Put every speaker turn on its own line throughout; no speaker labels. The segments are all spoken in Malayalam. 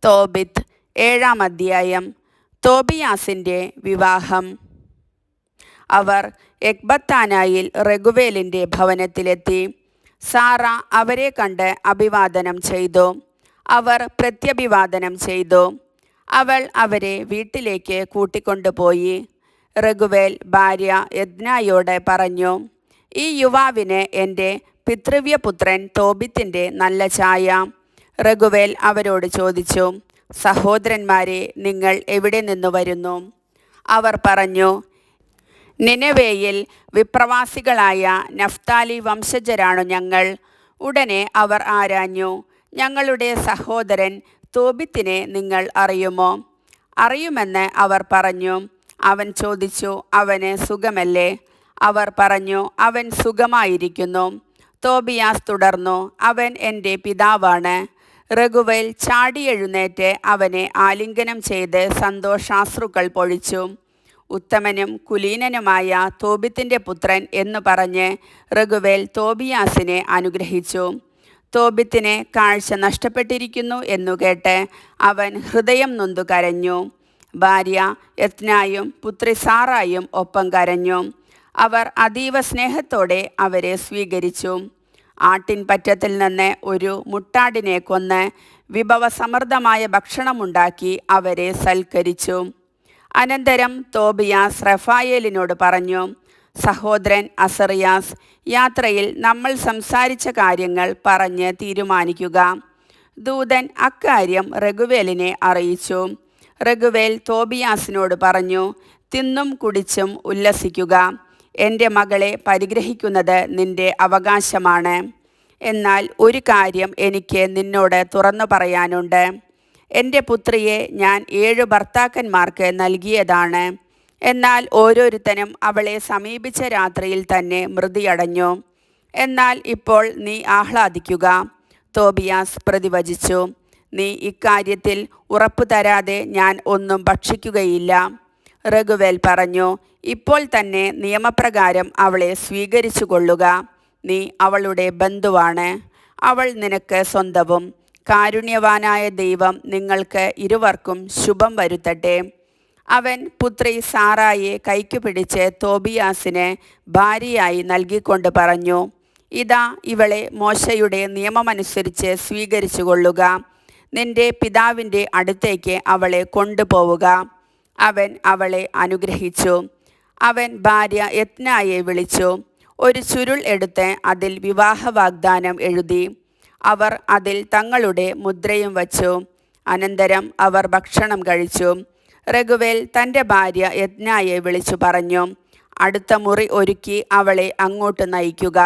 തോബിത്ത് 7-ാം അധ്യായം. തോബിയാസിൻ്റെ വിവാഹം. അവർ എക്ബത്താനായിൽ റെഗുവേലിൻ്റെ ഭവനത്തിലെത്തി. സാറ അവരെ കണ്ട് അഭിവാദനം ചെയ്തു. അവർ പ്രത്യഭിവാദനം ചെയ്തു. അവൾ അവരെ വീട്ടിലേക്ക് കൂട്ടിക്കൊണ്ടുപോയി. റെഗുവേൽ ഭാര്യ യദ്നായോട് പറഞ്ഞു, ഈ യുവാവിന് എൻ്റെ പിതൃവ്യപുത്രൻ തോബിത്തിൻ്റെ നല്ല ചായ. റെഗുവേൽ അവരോട് ചോദിച്ചു, സഹോദരന്മാരെ, നിങ്ങൾ എവിടെ നിന്ന് വരുന്നു? അവർ പറഞ്ഞു, നിനവേയിൽ വിപ്രവാസികളായ നഫ്താലി വംശജരാണു ഞങ്ങൾ. ഉടനെ അവർ ആരാഞ്ഞു, ഞങ്ങളുടെ സഹോദരൻ തോബിത്തിനെ നിങ്ങൾ അറിയുമോ? അറിയുമെന്ന് അവർ പറഞ്ഞു. അവൻ ചോദിച്ചു, അവന് സുഖമല്ലേ? അവർ പറഞ്ഞു, അവൻ സുഖമായിരിക്കുന്നു. തോബിയാസ് തുടർന്നു, അവൻ എൻ്റെ പിതാവാണ്. റെഗുവേൽ ചാടിയെഴുന്നേറ്റ് അവനെ ആലിംഗനം ചെയ്ത് സന്തോഷാശ്രുക്കൾ പൊഴിച്ചു. ഉത്തമനും കുലീനനുമായ തോബിത്തിൻ്റെ പുത്രൻ എന്നു പറഞ്ഞ് റെഗുവേൽ തോബിയാസിനെ അനുഗ്രഹിച്ചു. തോബിത്തിന് കാഴ്ച നഷ്ടപ്പെട്ടിരിക്കുന്നു എന്നു കേട്ട് അവൻ ഹൃദയം നൊന്തു കരഞ്ഞു. ഭാര്യ യത്നായും പുത്രി സാറായും ഒപ്പം കരഞ്ഞു. അവർ അതീവ സ്നേഹത്തോടെ അവരെ സ്വീകരിച്ചു. ആട്ടിൻപറ്റത്തിൽ നിന്ന് ഒരു മുട്ടാടിനെ കൊന്ന് വിഭവസമൃദ്ധമായ ഭക്ഷണമുണ്ടാക്കി അവരെ സൽക്കരിച്ചു. അനന്തരം തോബിയാസ് റഫായേലിനോട് പറഞ്ഞു, സഹോദരൻ അസറിയാസ്, യാത്രയിൽ നമ്മൾ സംസാരിച്ച കാര്യങ്ങൾ പറഞ്ഞ് തീരുമാനിക്കുക. ദൂതൻ അക്കാര്യം റെഗുവേലിനെ അറിയിച്ചു. റെഗുവേൽ തോബിയാസിനോട് പറഞ്ഞു, തിന്നും കുടിച്ചും ഉല്ലസിക്കുക. എൻ്റെ മകളെ പരിഗ്രഹിക്കുന്നത് നിന്റെ അവകാശമാണ്. എന്നാൽ ഒരു കാര്യം എനിക്ക് നിന്നോട് തുറന്നു പറയാനുണ്ട്. എൻ്റെ പുത്രിയെ ഞാൻ 7 ഭർത്താക്കന്മാർക്ക് നൽകിയതാണ്. എന്നാൽ ഓരോരുത്തനും അവളെ സമീപിച്ച രാത്രിയിൽ തന്നെ മൃതിയടഞ്ഞു. എന്നാൽ ഇപ്പോൾ നീ ആഹ്ലാദിക്കുക. തോബിയാസ് പ്രതിവചിച്ചു, നീ ഇക്കാര്യത്തിൽ ഉറപ്പു തരാതെ ഞാൻ ഒന്നും ഭക്ഷിക്കുകയില്ല. റെഗുവേൽ പറഞ്ഞു, ഇപ്പോൾ തന്നെ നിയമപ്രകാരം അവളെ സ്വീകരിച്ചു കൊള്ളുക. നീ അവളുടെ ബന്ധുവാണ്. അവൾ നിനക്ക് സ്വന്തവും. കാരുണ്യവാനായ ദൈവം നിങ്ങൾക്ക് ഇരുവർക്കും ശുഭം വരുത്തട്ടെ. അവൻ പുത്രി സാറായെ കൈക്കു പിടിച്ച് തോബിയാസിന് ഭാര്യയായി നൽകിക്കൊണ്ട് പറഞ്ഞു, ഇതാ ഇവളെ മോശയുടെ നിയമമനുസരിച്ച് സ്വീകരിച്ചു കൊള്ളുക. നിന്റെ പിതാവിൻ്റെ അടുത്തേക്ക് അവളെ കൊണ്ടുപോവുക. അവൻ അവളെ അനുഗ്രഹിച്ചു. അവൻ ഭാര്യ യത്നായെ വിളിച്ചു. ഒരു ചുരുൾ എടുത്ത് അതിൽ വിവാഹ വാഗ്ദാനം എഴുതി. അവർ അതിൽ തങ്ങളുടെ മുദ്രയും വച്ചു. അനന്തരം അവർ ഭക്ഷണം കഴിച്ചു. റെഗുവേൽ തൻ്റെ ഭാര്യ യത്നായെ വിളിച്ചു പറഞ്ഞു, അടുത്ത മുറി ഒരുക്കി അവളെ അങ്ങോട്ട് നയിക്കുക.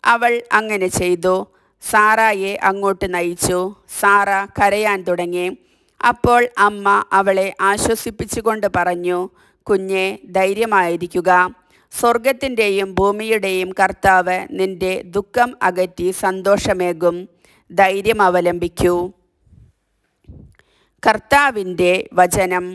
അവൾ അങ്ങനെ ചെയ്തു. സാറായെ അങ്ങോട്ട് നയിച്ചു. സാറ കരയാൻ തുടങ്ങി. അപ്പോൾ അമ്മ അവളെ ആശ്വസിപ്പിച്ചുകൊണ്ട് പറഞ്ഞു, കുഞ്ഞെ, ധൈര്യമായിരിക്കുക. സ്വർഗത്തിൻ്റെയും ഭൂമിയുടെയും കർത്താവ് നിന്റെ ദുഃഖം അകറ്റി സന്തോഷമേകും. ധൈര്യം അവലംബിക്കൂ. കർത്താവിൻ്റെ വചനം.